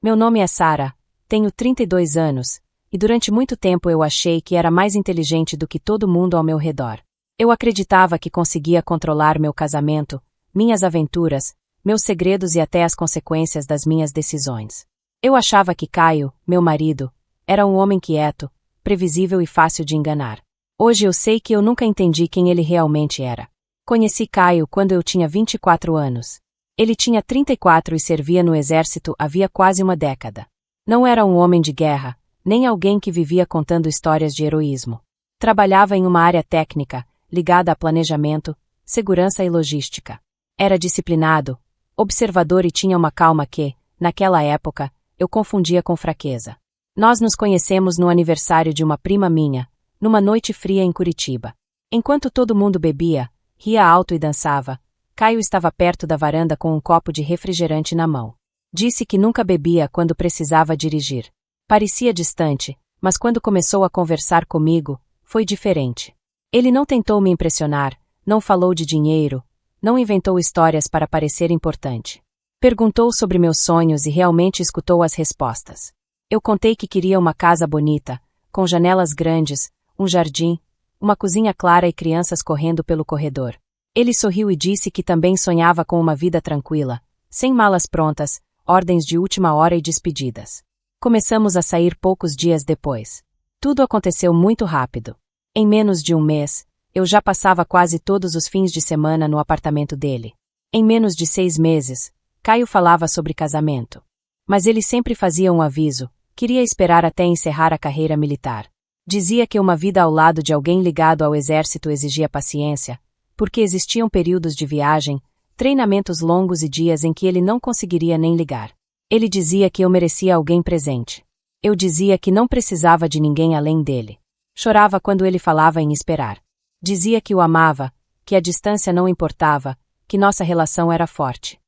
Meu nome é Sara, tenho 32 anos, e durante muito tempo eu achei que era mais inteligente do que todo mundo ao meu redor. Eu acreditava que conseguia controlar meu casamento, minhas aventuras, meus segredos e até as consequências das minhas decisões. Eu achava que Caio, meu marido, era um homem quieto, previsível e fácil de enganar. Hoje eu sei que eu nunca entendi quem ele realmente era. Conheci Caio quando eu tinha 24 anos. Ele tinha 34 e servia no exército havia quase uma década. Não era um homem de guerra, nem alguém que vivia contando histórias de heroísmo. Trabalhava em uma área técnica, ligada a planejamento, segurança e logística. Era disciplinado, observador e tinha uma calma que, naquela época, eu confundia com fraqueza. Nós nos conhecemos no aniversário de uma prima minha, numa noite fria em Curitiba. Enquanto todo mundo bebia, ria alto e dançava, Caio estava perto da varanda com um copo de refrigerante na mão. Disse que nunca bebia quando precisava dirigir. Parecia distante, mas quando começou a conversar comigo, foi diferente. Ele não tentou me impressionar, não falou de dinheiro, não inventou histórias para parecer importante. Perguntou sobre meus sonhos e realmente escutou as respostas. Eu contei que queria uma casa bonita, com janelas grandes, um jardim, uma cozinha clara e crianças correndo pelo corredor. Ele sorriu e disse que também sonhava com uma vida tranquila, sem malas prontas, ordens de última hora e despedidas. Começamos a sair poucos dias depois. Tudo aconteceu muito rápido. Em menos de um mês, eu já passava quase todos os fins de semana no apartamento dele. Em menos de 6 meses, Caio falava sobre casamento. Mas ele sempre fazia um aviso, queria esperar até encerrar a carreira militar. Dizia que uma vida ao lado de alguém ligado ao exército exigia paciência, porque existiam períodos de viagem, treinamentos longos e dias em que ele não conseguiria nem ligar. Ele dizia que eu merecia alguém presente. Eu dizia que não precisava de ninguém além dele. Chorava quando ele falava em esperar. Dizia que o amava, que a distância não importava, que nossa relação era forte.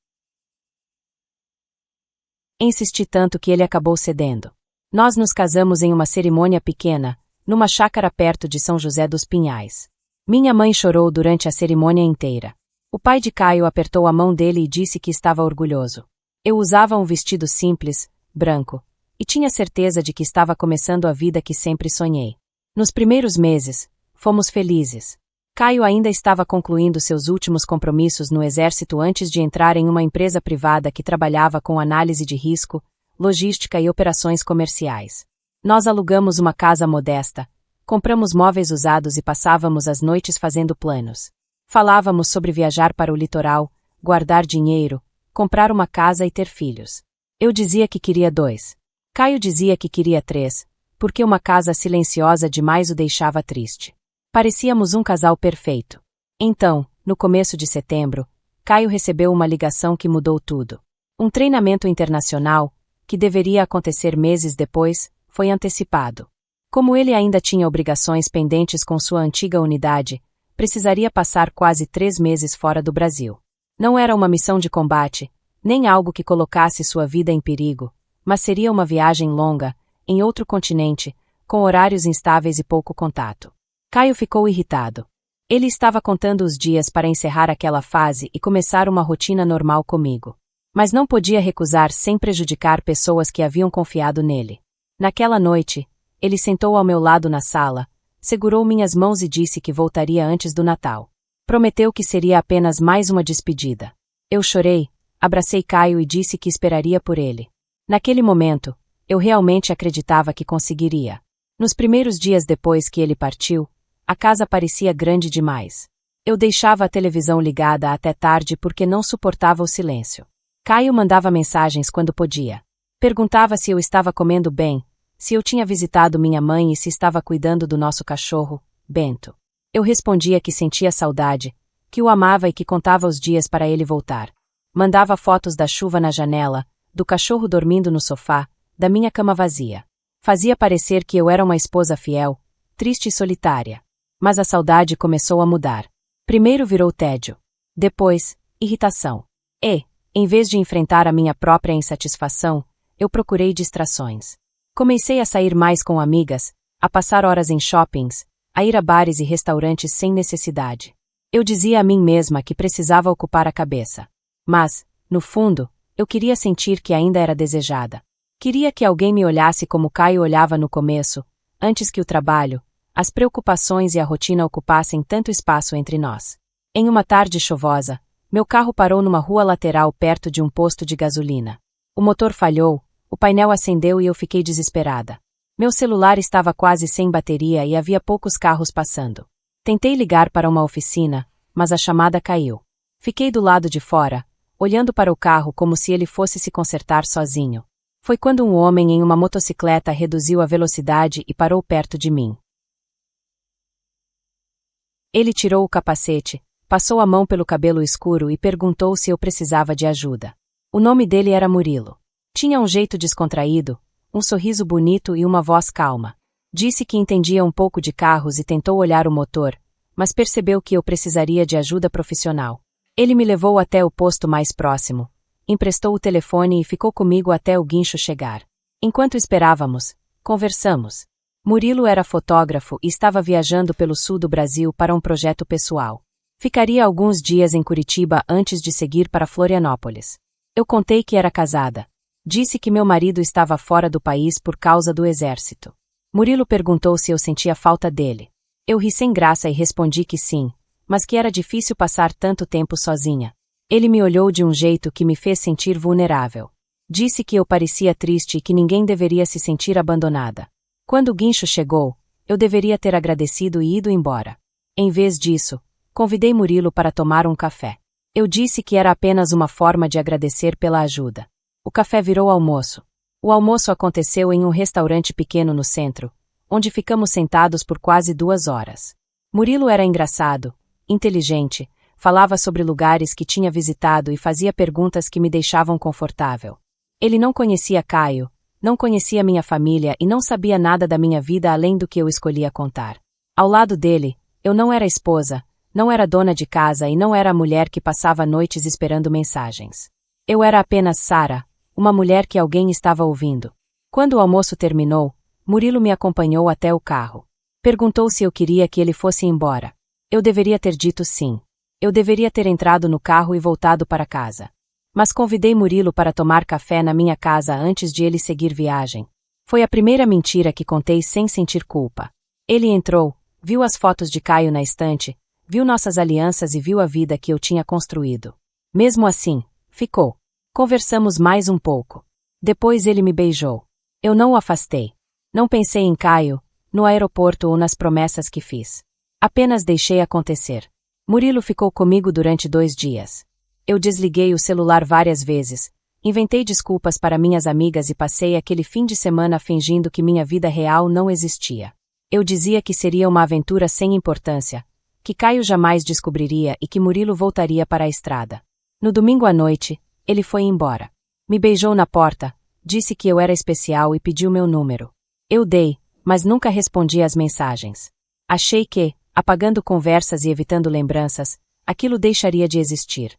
Insisti tanto que ele acabou cedendo. Nós nos casamos em uma cerimônia pequena, numa chácara perto de São José dos Pinhais. Minha mãe chorou durante a cerimônia inteira. O pai de Caio apertou a mão dele e disse que estava orgulhoso. Eu usava um vestido simples, branco, e tinha certeza de que estava começando a vida que sempre sonhei. Nos primeiros meses, fomos felizes. Caio ainda estava concluindo seus últimos compromissos no exército antes de entrar em uma empresa privada que trabalhava com análise de risco, logística e operações comerciais. Nós alugamos uma casa modesta, compramos móveis usados e passávamos as noites fazendo planos. Falávamos sobre viajar para o litoral, guardar dinheiro, comprar uma casa e ter filhos. Eu dizia que queria 2. Caio dizia que queria 3, porque uma casa silenciosa demais o deixava triste. Parecíamos um casal perfeito. Então, no começo de setembro, Caio recebeu uma ligação que mudou tudo. Um treinamento internacional, que deveria acontecer meses depois, foi antecipado. Como ele ainda tinha obrigações pendentes com sua antiga unidade, precisaria passar quase 3 meses fora do Brasil. Não era uma missão de combate, nem algo que colocasse sua vida em perigo, mas seria uma viagem longa, em outro continente, com horários instáveis e pouco contato. Caio ficou irritado. Ele estava contando os dias para encerrar aquela fase e começar uma rotina normal comigo. Mas não podia recusar sem prejudicar pessoas que haviam confiado nele. Naquela noite, ele sentou ao meu lado na sala, segurou minhas mãos e disse que voltaria antes do Natal. Prometeu que seria apenas mais uma despedida. Eu chorei, abracei Caio e disse que esperaria por ele. Naquele momento, eu realmente acreditava que conseguiria. Nos primeiros dias depois que ele partiu, a casa parecia grande demais. Eu deixava a televisão ligada até tarde porque não suportava o silêncio. Caio mandava mensagens quando podia. Perguntava se eu estava comendo bem, se eu tinha visitado minha mãe e se estava cuidando do nosso cachorro, Bento. Eu respondia que sentia saudade, que o amava e que contava os dias para ele voltar. Mandava fotos da chuva na janela, do cachorro dormindo no sofá, da minha cama vazia. Fazia parecer que eu era uma esposa fiel, triste e solitária. Mas a saudade começou a mudar. Primeiro virou tédio. Depois, irritação. E, em vez de enfrentar a minha própria insatisfação, eu procurei distrações. Comecei a sair mais com amigas, a passar horas em shoppings, a ir a bares e restaurantes sem necessidade. Eu dizia a mim mesma que precisava ocupar a cabeça. Mas, no fundo, eu queria sentir que ainda era desejada. Queria que alguém me olhasse como Caio olhava no começo, antes que o trabalho, as preocupações e a rotina ocupassem tanto espaço entre nós. Em uma tarde chuvosa, meu carro parou numa rua lateral perto de um posto de gasolina. O motor falhou, o painel acendeu e eu fiquei desesperada. Meu celular estava quase sem bateria e havia poucos carros passando. Tentei ligar para uma oficina, mas a chamada caiu. Fiquei do lado de fora, olhando para o carro como se ele fosse se consertar sozinho. Foi quando um homem em uma motocicleta reduziu a velocidade e parou perto de mim. Ele tirou o capacete, passou a mão pelo cabelo escuro e perguntou se eu precisava de ajuda. O nome dele era Murilo. Tinha um jeito descontraído, um sorriso bonito e uma voz calma. Disse que entendia um pouco de carros e tentou olhar o motor, mas percebeu que eu precisaria de ajuda profissional. Ele me levou até o posto mais próximo, emprestou o telefone e ficou comigo até o guincho chegar. Enquanto esperávamos, conversamos. Murilo era fotógrafo e estava viajando pelo sul do Brasil para um projeto pessoal. Ficaria alguns dias em Curitiba antes de seguir para Florianópolis. Eu contei que era casada. Disse que meu marido estava fora do país por causa do exército. Murilo perguntou se eu sentia falta dele. Eu ri sem graça e respondi que sim, mas que era difícil passar tanto tempo sozinha. Ele me olhou de um jeito que me fez sentir vulnerável. Disse que eu parecia triste e que ninguém deveria se sentir abandonada. Quando o guincho chegou, eu deveria ter agradecido e ido embora. Em vez disso, convidei Murilo para tomar um café. Eu disse que era apenas uma forma de agradecer pela ajuda. O café virou almoço. O almoço aconteceu em um restaurante pequeno no centro, onde ficamos sentados por quase 2 horas. Murilo era engraçado, inteligente, falava sobre lugares que tinha visitado e fazia perguntas que me deixavam confortável. Ele não conhecia Caio, não conhecia minha família e não sabia nada da minha vida além do que eu escolhia contar. Ao lado dele, eu não era esposa, não era dona de casa e não era a mulher que passava noites esperando mensagens. Eu era apenas Sara, uma mulher que alguém estava ouvindo. Quando o almoço terminou, Murilo me acompanhou até o carro. Perguntou se eu queria que ele fosse embora. Eu deveria ter dito sim. Eu deveria ter entrado no carro e voltado para casa. Mas convidei Murilo para tomar café na minha casa antes de ele seguir viagem. Foi a primeira mentira que contei sem sentir culpa. Ele entrou, viu as fotos de Caio na estante, viu nossas alianças e viu a vida que eu tinha construído. Mesmo assim, ficou. Conversamos mais um pouco. Depois ele me beijou. Eu não o afastei. Não pensei em Caio, no aeroporto ou nas promessas que fiz. Apenas deixei acontecer. Murilo ficou comigo durante 2 dias. Eu desliguei o celular várias vezes, inventei desculpas para minhas amigas e passei aquele fim de semana fingindo que minha vida real não existia. Eu dizia que seria uma aventura sem importância, que Caio jamais descobriria e que Murilo voltaria para a estrada. No domingo à noite, ele foi embora. Me beijou na porta, disse que eu era especial e pediu meu número. Eu dei, mas nunca respondi às mensagens. Achei que, apagando conversas e evitando lembranças, aquilo deixaria de existir.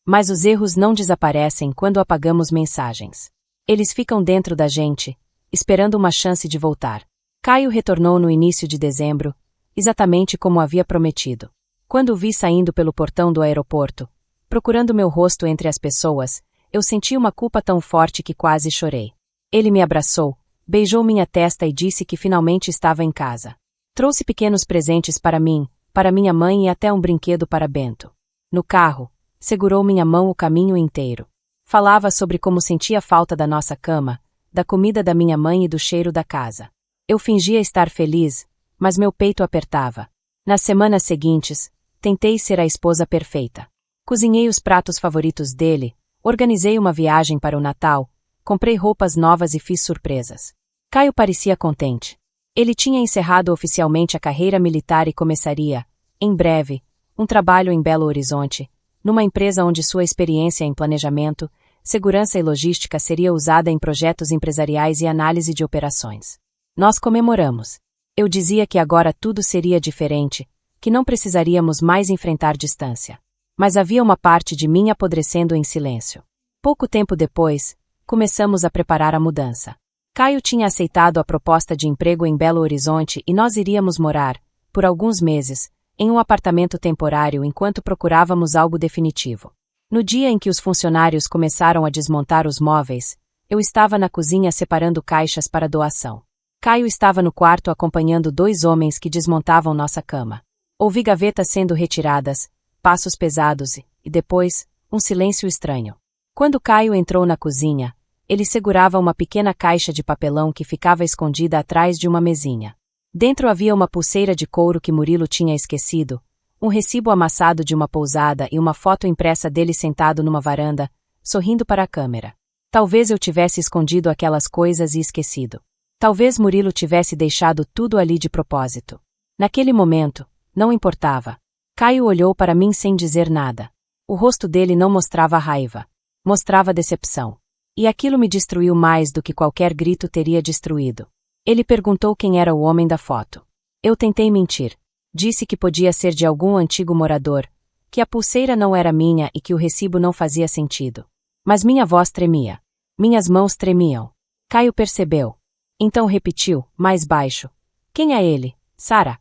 Mas os erros não desaparecem quando apagamos mensagens. Eles ficam dentro da gente, esperando uma chance de voltar. Caio retornou no início de dezembro, exatamente como havia prometido. Quando o vi saindo pelo portão do aeroporto, procurando meu rosto entre as pessoas, eu senti uma culpa tão forte que quase chorei. Ele me abraçou, beijou minha testa e disse que finalmente estava em casa. Trouxe pequenos presentes para mim, para minha mãe e até um brinquedo para Bento. No carro, segurou minha mão o caminho inteiro. Falava sobre como sentia falta da nossa cama, da comida da minha mãe e do cheiro da casa. Eu fingia estar feliz, mas meu peito apertava. Nas semanas seguintes, tentei ser a esposa perfeita. Cozinhei os pratos favoritos dele, organizei uma viagem para o Natal, comprei roupas novas e fiz surpresas. Caio parecia contente. Ele tinha encerrado oficialmente a carreira militar e começaria, em breve, um trabalho em Belo Horizonte, numa empresa onde sua experiência em planejamento, segurança e logística seria usada em projetos empresariais e análise de operações. Nós comemoramos. Eu dizia que agora tudo seria diferente, que não precisaríamos mais enfrentar distância. Mas havia uma parte de mim apodrecendo em silêncio. Pouco tempo depois, começamos a preparar a mudança. Caio tinha aceitado a proposta de emprego em Belo Horizonte e nós iríamos morar, por alguns meses, em um apartamento temporário enquanto procurávamos algo definitivo. No dia em que os funcionários começaram a desmontar os móveis, eu estava na cozinha separando caixas para doação. Caio estava no quarto acompanhando 2 homens que desmontavam nossa cama. Ouvi gavetas sendo retiradas, passos pesados e depois, um silêncio estranho. Quando Caio entrou na cozinha, ele segurava uma pequena caixa de papelão que ficava escondida atrás de uma mesinha. Dentro havia uma pulseira de couro que Murilo tinha esquecido, um recibo amassado de uma pousada e uma foto impressa dele sentado numa varanda, sorrindo para a câmera. Talvez eu tivesse escondido aquelas coisas e esquecido. Talvez Murilo tivesse deixado tudo ali de propósito. Naquele momento, não importava. Caio olhou para mim sem dizer nada. O rosto dele não mostrava raiva. Mostrava decepção. E aquilo me destruiu mais do que qualquer grito teria destruído. Ele perguntou quem era o homem da foto. Eu tentei mentir. Disse que podia ser de algum antigo morador, que a pulseira não era minha e que o recibo não fazia sentido. Mas minha voz tremia. Minhas mãos tremiam. Caio percebeu. Então repetiu, mais baixo. Quem é ele, Sara?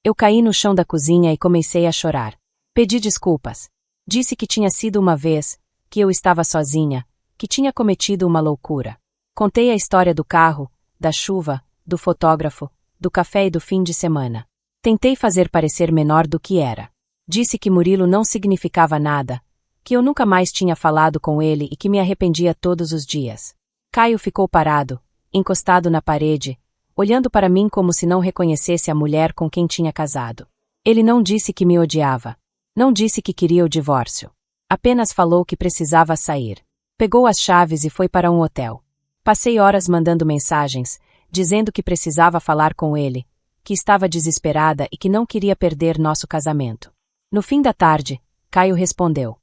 Eu caí no chão da cozinha e comecei a chorar. Pedi desculpas. Disse que tinha sido uma vez, que eu estava sozinha, que tinha cometido uma loucura. Contei a história do carro, da chuva, do fotógrafo, do café e do fim de semana. Tentei fazer parecer menor do que era. Disse que Murilo não significava nada, que eu nunca mais tinha falado com ele e que me arrependia todos os dias. Caio ficou parado, encostado na parede, olhando para mim como se não reconhecesse a mulher com quem tinha casado. Ele não disse que me odiava. Não disse que queria o divórcio. Apenas falou que precisava sair. Pegou as chaves e foi para um hotel. Passei horas mandando mensagens, dizendo que precisava falar com ele, que estava desesperada e que não queria perder nosso casamento. No fim da tarde, Caio respondeu.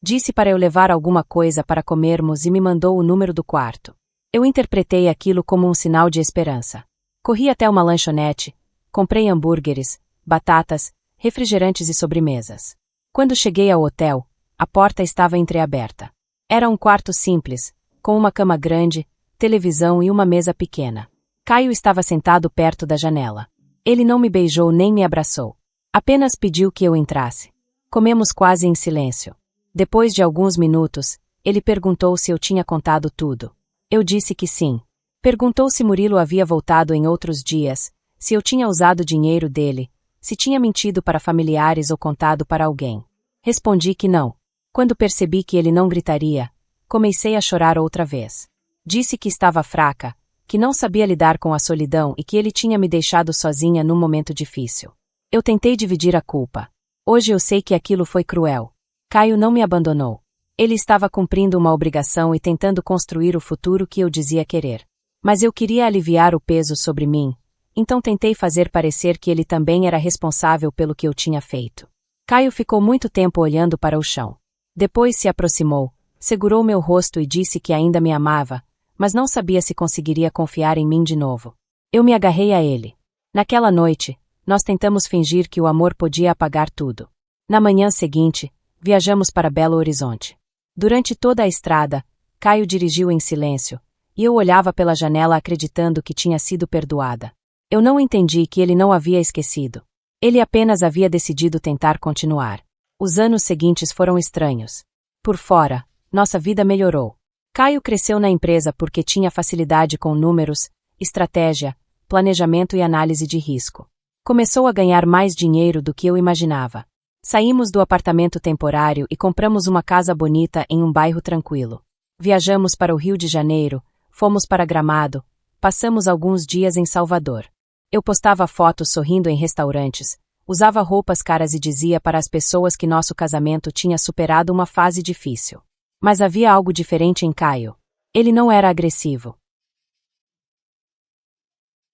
Disse para eu levar alguma coisa para comermos e me mandou o número do quarto. Eu interpretei aquilo como um sinal de esperança. Corri até uma lanchonete, comprei hambúrgueres, batatas, refrigerantes e sobremesas. Quando cheguei ao hotel, a porta estava entreaberta. Era um quarto simples, com uma cama grande, televisão e uma mesa pequena. Caio estava sentado perto da janela. Ele não me beijou nem me abraçou. Apenas pediu que eu entrasse. Comemos quase em silêncio. Depois de alguns minutos, ele perguntou se eu tinha contado tudo. Eu disse que sim. Perguntou se Murilo havia voltado em outros dias, se eu tinha usado dinheiro dele, se tinha mentido para familiares ou contado para alguém. Respondi que não. Quando percebi que ele não gritaria, comecei a chorar outra vez. Disse que estava fraca, que não sabia lidar com a solidão e que ele tinha me deixado sozinha num momento difícil. Eu tentei dividir a culpa. Hoje eu sei que aquilo foi cruel. Caio não me abandonou. Ele estava cumprindo uma obrigação e tentando construir o futuro que eu dizia querer. Mas eu queria aliviar o peso sobre mim, então tentei fazer parecer que ele também era responsável pelo que eu tinha feito. Caio ficou muito tempo olhando para o chão. Depois se aproximou, segurou meu rosto e disse que ainda me amava, mas não sabia se conseguiria confiar em mim de novo. Eu me agarrei a ele. Naquela noite, nós tentamos fingir que o amor podia apagar tudo. Na manhã seguinte, viajamos para Belo Horizonte. Durante toda a estrada, Caio dirigiu em silêncio, e eu olhava pela janela acreditando que tinha sido perdoada. Eu não entendi que ele não havia esquecido. Ele apenas havia decidido tentar continuar. Os anos seguintes foram estranhos. Por fora, nossa vida melhorou. Caio cresceu na empresa porque tinha facilidade com números, estratégia, planejamento e análise de risco. Começou a ganhar mais dinheiro do que eu imaginava. Saímos do apartamento temporário e compramos uma casa bonita em um bairro tranquilo. Viajamos para o Rio de Janeiro, fomos para Gramado, passamos alguns dias em Salvador. Eu postava fotos sorrindo em restaurantes, usava roupas caras e dizia para as pessoas que nosso casamento tinha superado uma fase difícil. Mas havia algo diferente em Caio. Ele não era agressivo.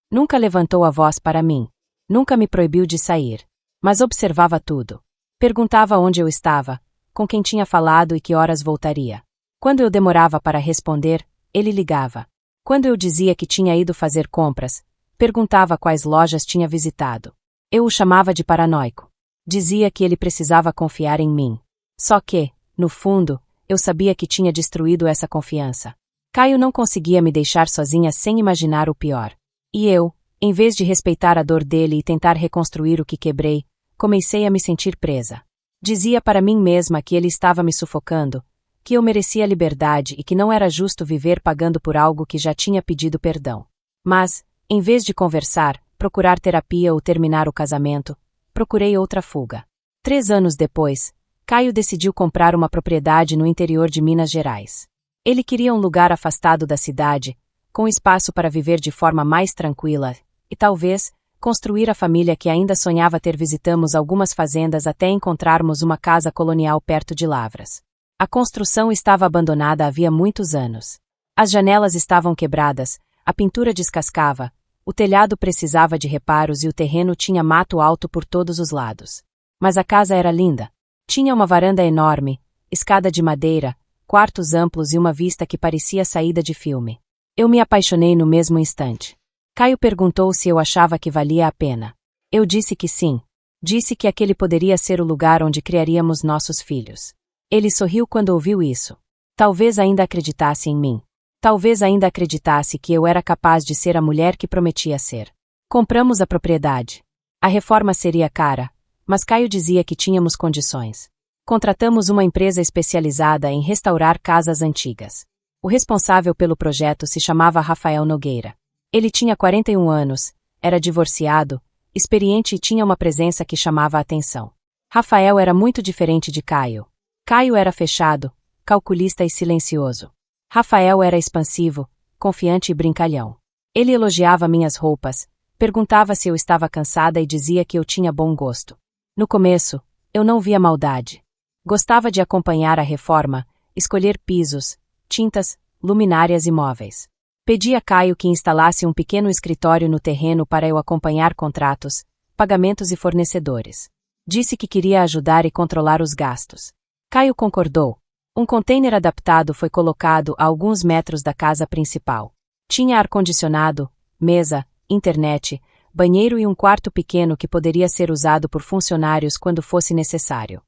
Nunca levantou a voz para mim. Nunca me proibiu de sair. Mas observava tudo. Perguntava onde eu estava, com quem tinha falado e que horas voltaria. Quando eu demorava para responder, ele ligava. Quando eu dizia que tinha ido fazer compras, perguntava quais lojas tinha visitado. Eu o chamava de paranoico. Dizia que ele precisava confiar em mim. Só que, no fundo, eu sabia que tinha destruído essa confiança. Caio não conseguia me deixar sozinha sem imaginar o pior. E eu, em vez de respeitar a dor dele e tentar reconstruir o que quebrei, comecei a me sentir presa. Dizia para mim mesma que ele estava me sufocando, que eu merecia liberdade e que não era justo viver pagando por algo que já tinha pedido perdão. Mas, em vez de conversar, procurar terapia ou terminar o casamento, procurei outra fuga. 3 anos depois, Caio decidiu comprar uma propriedade no interior de Minas Gerais. Ele queria um lugar afastado da cidade, com espaço para viver de forma mais tranquila, e talvez, construir a família que ainda sonhava ter. Visitamos algumas fazendas até encontrarmos uma casa colonial perto de Lavras. A construção estava abandonada havia muitos anos. As janelas estavam quebradas, a pintura descascava, o telhado precisava de reparos e o terreno tinha mato alto por todos os lados. Mas a casa era linda. Tinha uma varanda enorme, escada de madeira, quartos amplos e uma vista que parecia saída de filme. Eu me apaixonei no mesmo instante. Caio perguntou se eu achava que valia a pena. Eu disse que sim. Disse que aquele poderia ser o lugar onde criaríamos nossos filhos. Ele sorriu quando ouviu isso. Talvez ainda acreditasse em mim. Talvez ainda acreditasse que eu era capaz de ser a mulher que prometia ser. Compramos a propriedade. A reforma seria cara, mas Caio dizia que tínhamos condições. Contratamos uma empresa especializada em restaurar casas antigas. O responsável pelo projeto se chamava Rafael Nogueira. Ele tinha 41 anos, era divorciado, experiente e tinha uma presença que chamava a atenção. Rafael era muito diferente de Caio. Caio era fechado, calculista e silencioso. Rafael era expansivo, confiante e brincalhão. Ele elogiava minhas roupas, perguntava se eu estava cansada e dizia que eu tinha bom gosto. No começo, eu não via maldade. Gostava de acompanhar a reforma, escolher pisos, tintas, luminárias e móveis. Pedi a Caio que instalasse um pequeno escritório no terreno para eu acompanhar contratos, pagamentos e fornecedores. Disse que queria ajudar e controlar os gastos. Caio concordou. Um container adaptado foi colocado a alguns metros da casa principal. Tinha ar-condicionado, mesa, internet, banheiro e um quarto pequeno que poderia ser usado por funcionários quando fosse necessário.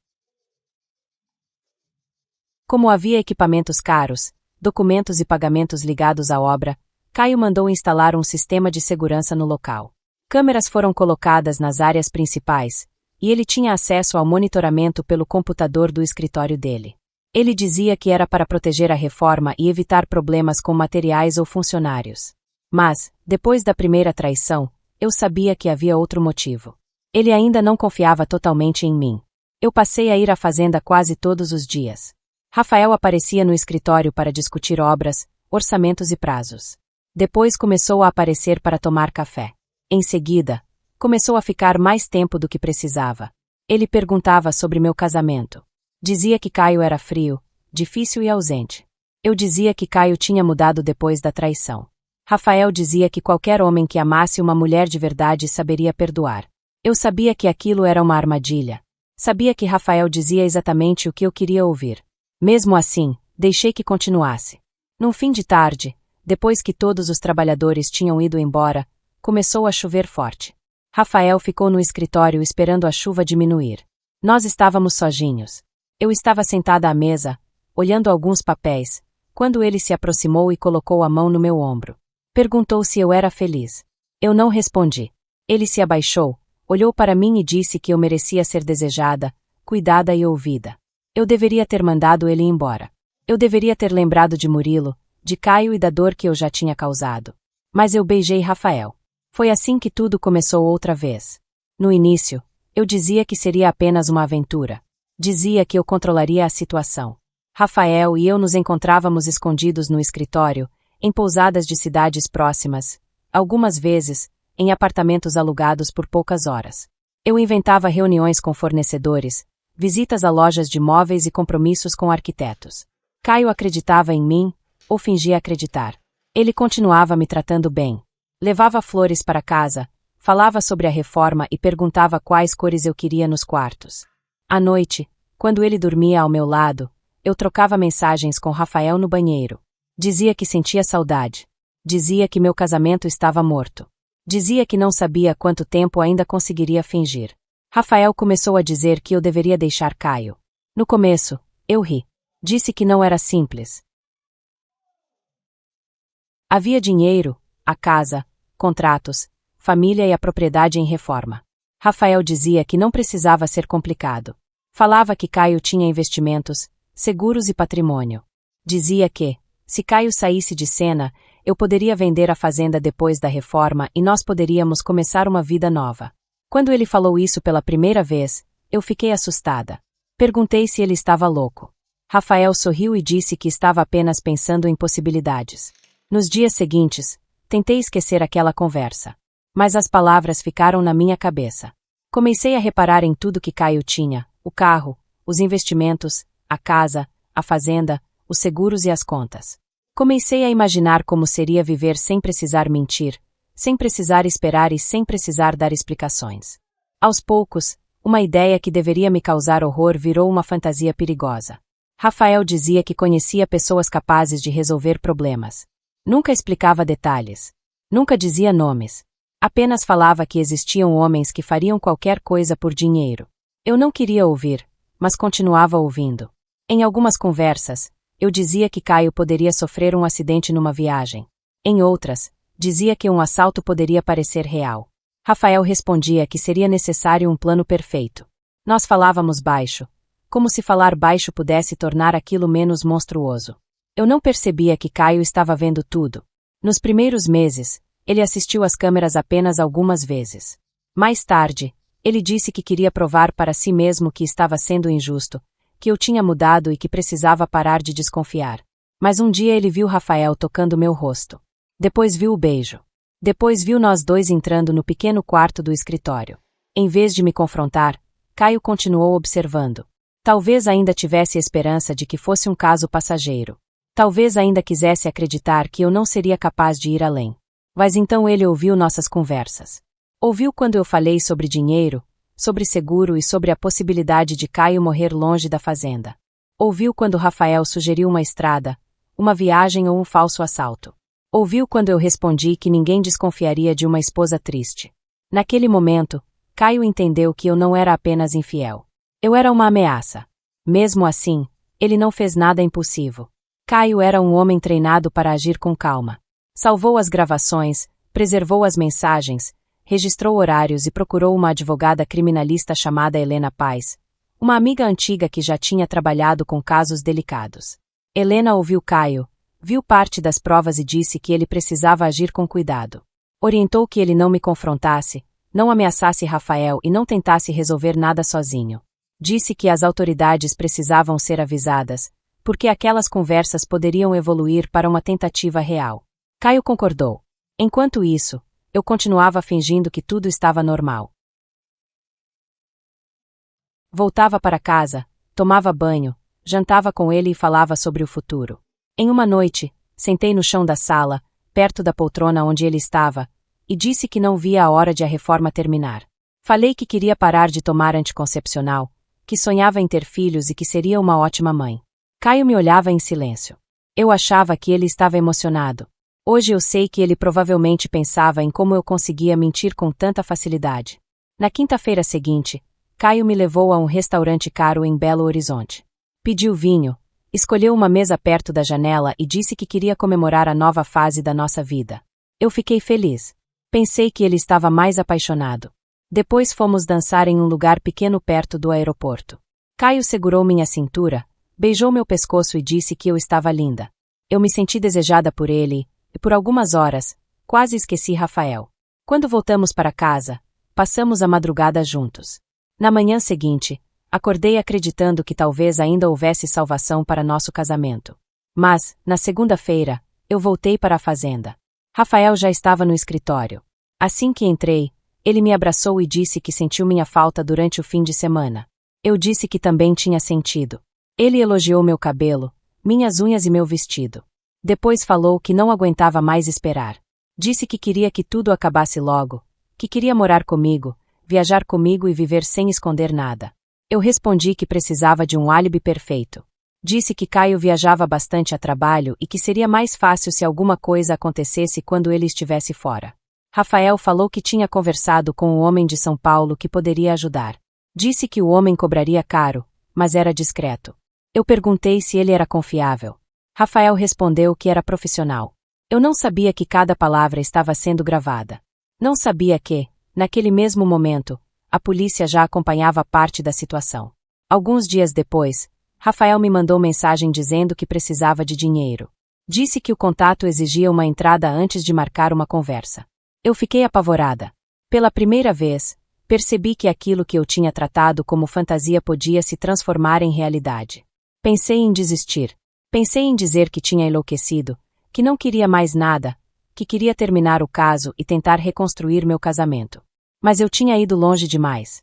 Como havia equipamentos caros, documentos e pagamentos ligados à obra, Caio mandou instalar um sistema de segurança no local. Câmeras foram colocadas nas áreas principais, e ele tinha acesso ao monitoramento pelo computador do escritório dele. Ele dizia que era para proteger a reforma e evitar problemas com materiais ou funcionários. Mas, depois da primeira traição, eu sabia que havia outro motivo. Ele ainda não confiava totalmente em mim. Eu passei a ir à fazenda quase todos os dias. Rafael aparecia no escritório para discutir obras, orçamentos e prazos. Depois começou a aparecer para tomar café. Em seguida, começou a ficar mais tempo do que precisava. Ele perguntava sobre meu casamento. Dizia que Caio era frio, difícil e ausente. Eu dizia que Caio tinha mudado depois da traição. Rafael dizia que qualquer homem que amasse uma mulher de verdade saberia perdoar. Eu sabia que aquilo era uma armadilha. Sabia que Rafael dizia exatamente o que eu queria ouvir. Mesmo assim, deixei que continuasse. Num fim de tarde, depois que todos os trabalhadores tinham ido embora, começou a chover forte. Rafael ficou no escritório esperando a chuva diminuir. Nós estávamos sozinhos. Eu estava sentada à mesa, olhando alguns papéis, quando ele se aproximou e colocou a mão no meu ombro. Perguntou se eu era feliz. Eu não respondi. Ele se abaixou, olhou para mim e disse que eu merecia ser desejada, cuidada e ouvida. Eu deveria ter mandado ele embora. Eu deveria ter lembrado de Murilo, de Caio e da dor que eu já tinha causado. Mas eu beijei Rafael. Foi assim que tudo começou outra vez. No início, eu dizia que seria apenas uma aventura. Dizia que eu controlaria a situação. Rafael e eu nos encontrávamos escondidos no escritório, em pousadas de cidades próximas, algumas vezes, em apartamentos alugados por poucas horas. Eu inventava reuniões com fornecedores, visitas a lojas de móveis e compromissos com arquitetos. Caio acreditava em mim, ou fingia acreditar. Ele continuava me tratando bem. Levava flores para casa, falava sobre a reforma e perguntava quais cores eu queria nos quartos. À noite, quando ele dormia ao meu lado, eu trocava mensagens com Rafael no banheiro. Dizia que sentia saudade. Dizia que meu casamento estava morto. Dizia que não sabia quanto tempo ainda conseguiria fingir. Rafael começou a dizer que eu deveria deixar Caio. No começo, eu ri. Disse que não era simples. Havia dinheiro, a casa, contratos, família e a propriedade em reforma. Rafael dizia que não precisava ser complicado. Falava que Caio tinha investimentos, seguros e patrimônio. Dizia que, se Caio saísse de cena, eu poderia vender a fazenda depois da reforma e nós poderíamos começar uma vida nova. Quando ele falou isso pela primeira vez, eu fiquei assustada. Perguntei se ele estava louco. Rafael sorriu e disse que estava apenas pensando em possibilidades. Nos dias seguintes, tentei esquecer aquela conversa. Mas as palavras ficaram na minha cabeça. Comecei a reparar em tudo que Caio tinha: o carro, os investimentos, a casa, a fazenda, os seguros e as contas. Comecei a imaginar como seria viver sem precisar mentir, sem precisar esperar e sem precisar dar explicações. Aos poucos, uma ideia que deveria me causar horror virou uma fantasia perigosa. Rafael dizia que conhecia pessoas capazes de resolver problemas. Nunca explicava detalhes. Nunca dizia nomes. Apenas falava que existiam homens que fariam qualquer coisa por dinheiro. Eu não queria ouvir, mas continuava ouvindo. Em algumas conversas, eu dizia que Caio poderia sofrer um acidente numa viagem. Em outras, dizia que um assalto poderia parecer real. Rafael respondia que seria necessário um plano perfeito. Nós falávamos baixo, como se falar baixo pudesse tornar aquilo menos monstruoso. Eu não percebia que Caio estava vendo tudo. Nos primeiros meses, ele assistiu às câmeras apenas algumas vezes. Mais tarde, ele disse que queria provar para si mesmo que estava sendo injusto, que eu tinha mudado e que precisava parar de desconfiar. Mas um dia ele viu Rafael tocando meu rosto. Depois viu o beijo. Depois viu nós dois entrando no pequeno quarto do escritório. Em vez de me confrontar, Caio continuou observando. Talvez ainda tivesse esperança de que fosse um caso passageiro. Talvez ainda quisesse acreditar que eu não seria capaz de ir além. Mas então ele ouviu nossas conversas. Ouviu quando eu falei sobre dinheiro, sobre seguro e sobre a possibilidade de Caio morrer longe da fazenda. Ouviu quando Rafael sugeriu uma estrada, uma viagem ou um falso assalto. Ouviu quando eu respondi que ninguém desconfiaria de uma esposa triste. Naquele momento, Caio entendeu que eu não era apenas infiel. Eu era uma ameaça. Mesmo assim, ele não fez nada impulsivo. Caio era um homem treinado para agir com calma. Salvou as gravações, preservou as mensagens, registrou horários e procurou uma advogada criminalista chamada Helena Paz, uma amiga antiga que já tinha trabalhado com casos delicados. Helena ouviu Caio, viu parte das provas e disse que ele precisava agir com cuidado. Orientou que ele não me confrontasse, não ameaçasse Rafael e não tentasse resolver nada sozinho. Disse que as autoridades precisavam ser avisadas, porque aquelas conversas poderiam evoluir para uma tentativa real. Caio concordou. Enquanto isso, eu continuava fingindo que tudo estava normal. Voltava para casa, tomava banho, jantava com ele e falava sobre o futuro. Em uma noite, sentei no chão da sala, perto da poltrona onde ele estava, e disse que não via a hora de a reforma terminar. Falei que queria parar de tomar anticoncepcional, que sonhava em ter filhos e que seria uma ótima mãe. Caio me olhava em silêncio. Eu achava que ele estava emocionado. Hoje eu sei que ele provavelmente pensava em como eu conseguia mentir com tanta facilidade. Na quinta-feira seguinte, Caio me levou a um restaurante caro em Belo Horizonte. Pediu vinho, escolheu uma mesa perto da janela e disse que queria comemorar a nova fase da nossa vida. Eu fiquei feliz. Pensei que ele estava mais apaixonado. Depois fomos dançar em um lugar pequeno perto do aeroporto. Caio segurou minha cintura, beijou meu pescoço e disse que eu estava linda. Eu me senti desejada por ele, e por algumas horas, quase esqueci Rafael. Quando voltamos para casa, passamos a madrugada juntos. Na manhã seguinte, acordei acreditando que talvez ainda houvesse salvação para nosso casamento. Mas, na segunda-feira, eu voltei para a fazenda. Rafael já estava no escritório. Assim que entrei, ele me abraçou e disse que sentiu minha falta durante o fim de semana. Eu disse que também tinha sentido. Ele elogiou meu cabelo, minhas unhas e meu vestido. Depois falou que não aguentava mais esperar. Disse que queria que tudo acabasse logo, que queria morar comigo, viajar comigo e viver sem esconder nada. Eu respondi que precisava de um álibi perfeito. Disse que Caio viajava bastante a trabalho e que seria mais fácil se alguma coisa acontecesse quando ele estivesse fora. Rafael falou que tinha conversado com um homem de São Paulo que poderia ajudar. Disse que o homem cobraria caro, mas era discreto. Eu perguntei se ele era confiável. Rafael respondeu que era profissional. Eu não sabia que cada palavra estava sendo gravada. Não sabia que, naquele mesmo momento, a polícia já acompanhava parte da situação. Alguns dias depois, Rafael me mandou mensagem dizendo que precisava de dinheiro. Disse que o contato exigia uma entrada antes de marcar uma conversa. Eu fiquei apavorada. Pela primeira vez, percebi que aquilo que eu tinha tratado como fantasia podia se transformar em realidade. Pensei em desistir. Pensei em dizer que tinha enlouquecido, que não queria mais nada, que queria terminar o caso e tentar reconstruir meu casamento. Mas eu tinha ido longe demais.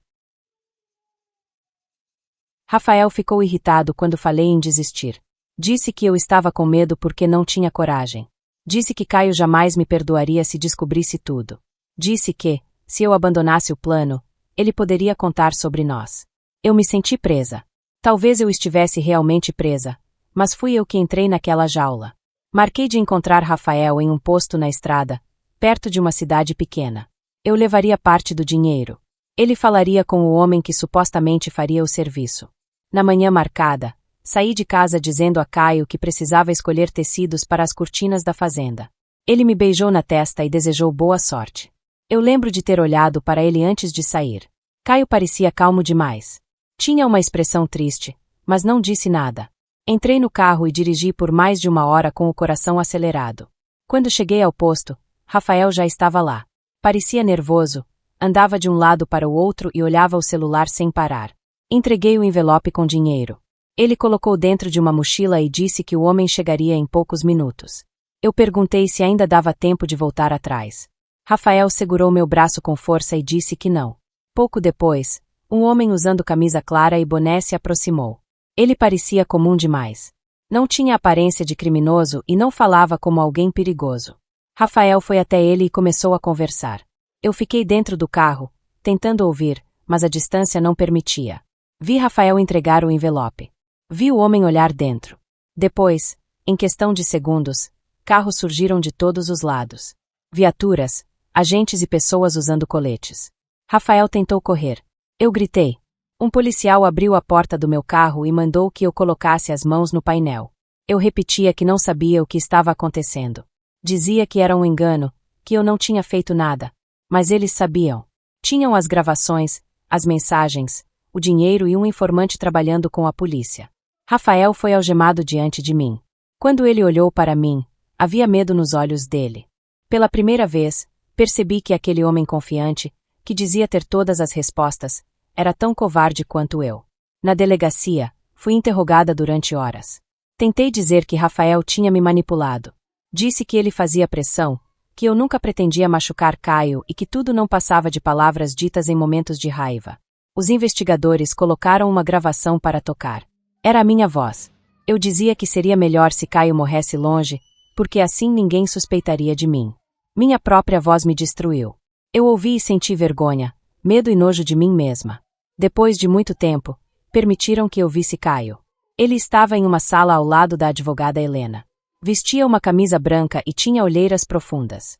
Rafael ficou irritado quando falei em desistir. Disse que eu estava com medo porque não tinha coragem. Disse que Caio jamais me perdoaria se descobrisse tudo. Disse que, se eu abandonasse o plano, ele poderia contar sobre nós. Eu me senti presa. Talvez eu estivesse realmente presa, mas fui eu que entrei naquela jaula. Marquei de encontrar Rafael em um posto na estrada, perto de uma cidade pequena. Eu levaria parte do dinheiro. Ele falaria com o homem que supostamente faria o serviço. Na manhã marcada, saí de casa dizendo a Caio que precisava escolher tecidos para as cortinas da fazenda. Ele me beijou na testa e desejou boa sorte. Eu lembro de ter olhado para ele antes de sair. Caio parecia calmo demais. Tinha uma expressão triste, mas não disse nada. Entrei no carro e dirigi por mais de 1 hora com o coração acelerado. Quando cheguei ao posto, Rafael já estava lá. Parecia nervoso, andava de um lado para o outro e olhava o celular sem parar. Entreguei o envelope com dinheiro. Ele colocou dentro de uma mochila e disse que o homem chegaria em poucos minutos. Eu perguntei se ainda dava tempo de voltar atrás. Rafael segurou meu braço com força e disse que não. Pouco depois, um homem usando camisa clara e boné se aproximou. Ele parecia comum demais. Não tinha aparência de criminoso e não falava como alguém perigoso. Rafael foi até ele e começou a conversar. Eu fiquei dentro do carro, tentando ouvir, mas a distância não permitia. Vi Rafael entregar o envelope. Vi o homem olhar dentro. Depois, em questão de segundos, carros surgiram de todos os lados. Viaturas, agentes e pessoas usando coletes. Rafael tentou correr. Eu gritei. Um policial abriu a porta do meu carro e mandou que eu colocasse as mãos no painel. Eu repetia que não sabia o que estava acontecendo. Dizia que era um engano, que eu não tinha feito nada. Mas eles sabiam. Tinham as gravações, as mensagens, o dinheiro e um informante trabalhando com a polícia. Rafael foi algemado diante de mim. Quando ele olhou para mim, havia medo nos olhos dele. Pela primeira vez, percebi que aquele homem confiante, que dizia ter todas as respostas, era tão covarde quanto eu. Na delegacia, fui interrogada durante horas. Tentei dizer que Rafael tinha me manipulado. Disse que ele fazia pressão, que eu nunca pretendia machucar Caio e que tudo não passava de palavras ditas em momentos de raiva. Os investigadores colocaram uma gravação para tocar. Era a minha voz. Eu dizia que seria melhor se Caio morresse longe, porque assim ninguém suspeitaria de mim. Minha própria voz me destruiu. Eu ouvi e senti vergonha, medo e nojo de mim mesma. Depois de muito tempo, permitiram que eu visse Caio. Ele estava em uma sala ao lado da advogada Helena. Vestia uma camisa branca e tinha olheiras profundas.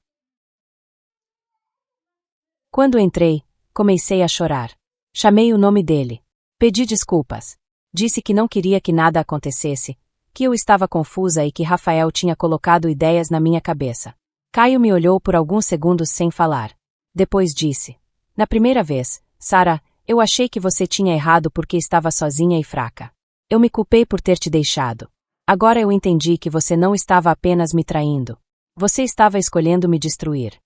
Quando entrei, comecei a chorar. Chamei o nome dele. Pedi desculpas. Disse que não queria que nada acontecesse, que eu estava confusa e que Rafael tinha colocado ideias na minha cabeça. Caio me olhou por alguns segundos sem falar. Depois disse: Na primeira vez, Sara, eu achei que você tinha errado porque estava sozinha e fraca. Eu me culpei por ter te deixado. Agora eu entendi que você não estava apenas me traindo. Você estava escolhendo me destruir.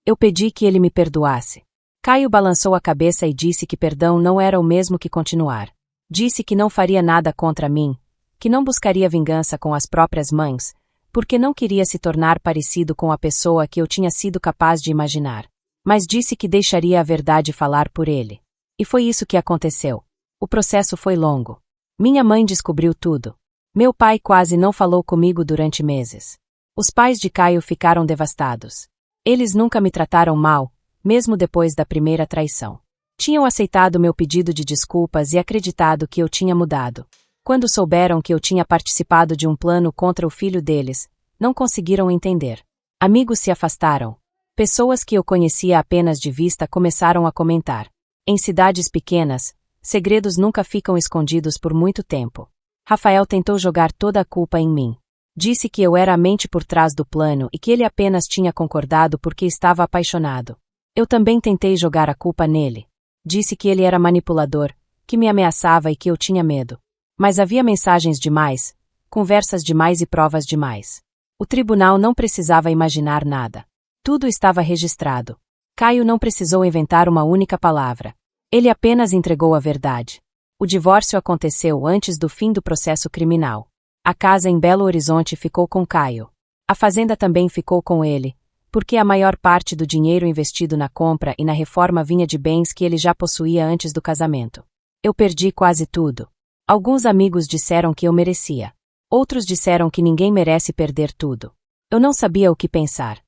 Eu pedi que ele me perdoasse. Caio balançou a cabeça e disse que perdão não era o mesmo que continuar. Disse que não faria nada contra mim, que não buscaria vingança com as próprias mãos, porque não queria se tornar parecido com a pessoa que eu tinha sido capaz de imaginar. Mas disse que deixaria a verdade falar por ele. E foi isso que aconteceu. O processo foi longo. Minha mãe descobriu tudo. Meu pai quase não falou comigo durante meses. Os pais de Caio ficaram devastados. Eles nunca me trataram mal, mesmo depois da primeira traição. Tinham aceitado meu pedido de desculpas e acreditado que eu tinha mudado. Quando souberam que eu tinha participado de um plano contra o filho deles, não conseguiram entender. Amigos se afastaram. Pessoas que eu conhecia apenas de vista começaram a comentar. Em cidades pequenas, segredos nunca ficam escondidos por muito tempo. Rafael tentou jogar toda a culpa em mim. Disse que eu era a mente por trás do plano e que ele apenas tinha concordado porque estava apaixonado. Eu também tentei jogar a culpa nele. Disse que ele era manipulador, que me ameaçava e que eu tinha medo. Mas havia mensagens demais, conversas demais e provas demais. O tribunal não precisava imaginar nada. Tudo estava registrado. Caio não precisou inventar uma única palavra. Ele apenas entregou a verdade. O divórcio aconteceu antes do fim do processo criminal. A casa em Belo Horizonte ficou com Caio. A fazenda também ficou com ele, porque a maior parte do dinheiro investido na compra e na reforma vinha de bens que ele já possuía antes do casamento. Eu perdi quase tudo. Alguns amigos disseram que eu merecia. Outros disseram que ninguém merece perder tudo. Eu não sabia o que pensar.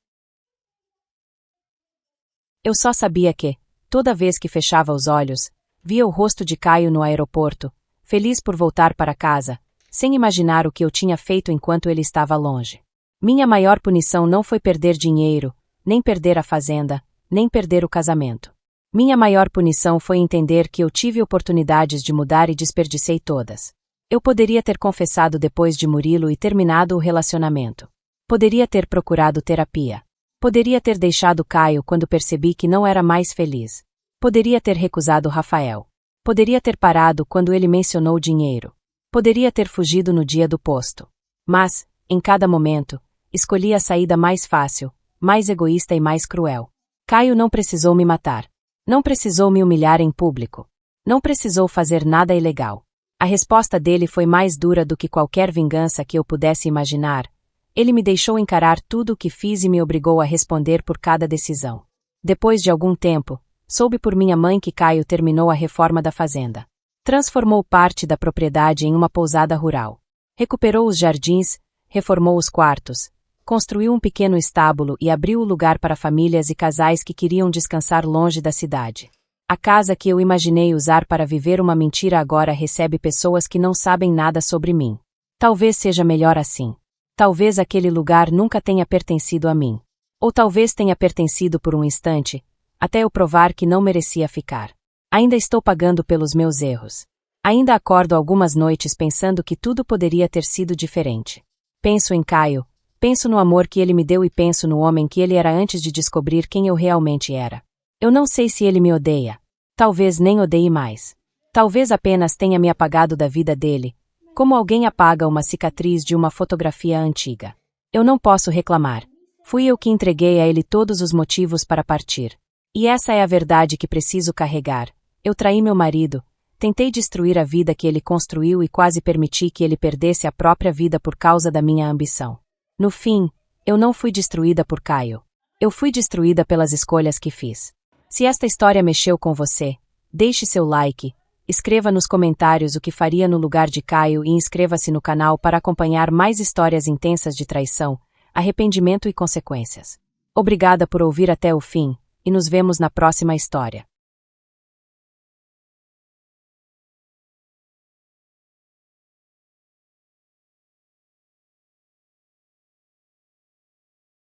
Eu só sabia que, toda vez que fechava os olhos, via o rosto de Caio no aeroporto, feliz por voltar para casa, sem imaginar o que eu tinha feito enquanto ele estava longe. Minha maior punição não foi perder dinheiro, nem perder a fazenda, nem perder o casamento. Minha maior punição foi entender que eu tive oportunidades de mudar e desperdicei todas. Eu poderia ter confessado depois de Murilo e terminado o relacionamento. Poderia ter procurado terapia. Poderia ter deixado Caio quando percebi que não era mais feliz. Poderia ter recusado Rafael. Poderia ter parado quando ele mencionou dinheiro. Poderia ter fugido no dia do posto. Mas, em cada momento, escolhi a saída mais fácil, mais egoísta e mais cruel. Caio não precisou me matar. Não precisou me humilhar em público. Não precisou fazer nada ilegal. A resposta dele foi mais dura do que qualquer vingança que eu pudesse imaginar. Ele me deixou encarar tudo o que fiz e me obrigou a responder por cada decisão. Depois de algum tempo, soube por minha mãe que Caio terminou a reforma da fazenda. Transformou parte da propriedade em uma pousada rural. Recuperou os jardins, reformou os quartos, construiu um pequeno estábulo e abriu o lugar para famílias e casais que queriam descansar longe da cidade. A casa que eu imaginei usar para viver uma mentira agora recebe pessoas que não sabem nada sobre mim. Talvez seja melhor assim. Talvez aquele lugar nunca tenha pertencido a mim. Ou talvez tenha pertencido por um instante, até eu provar que não merecia ficar. Ainda estou pagando pelos meus erros. Ainda acordo algumas noites pensando que tudo poderia ter sido diferente. Penso em Caio, penso no amor que ele me deu e penso no homem que ele era antes de descobrir quem eu realmente era. Eu não sei se ele me odeia. Talvez nem odeie mais. Talvez apenas tenha me apagado da vida dele, como alguém apaga uma cicatriz de uma fotografia antiga. Eu não posso reclamar. Fui eu que entreguei a ele todos os motivos para partir. E essa é a verdade que preciso carregar. Eu traí meu marido, tentei destruir a vida que ele construiu e quase permiti que ele perdesse a própria vida por causa da minha ambição. No fim, eu não fui destruída por Caio. Eu fui destruída pelas escolhas que fiz. Se esta história mexeu com você, deixe seu like, escreva nos comentários o que faria no lugar de Caio e inscreva-se no canal para acompanhar mais histórias intensas de traição, arrependimento e consequências. Obrigada por ouvir até o fim, e nos vemos na próxima história.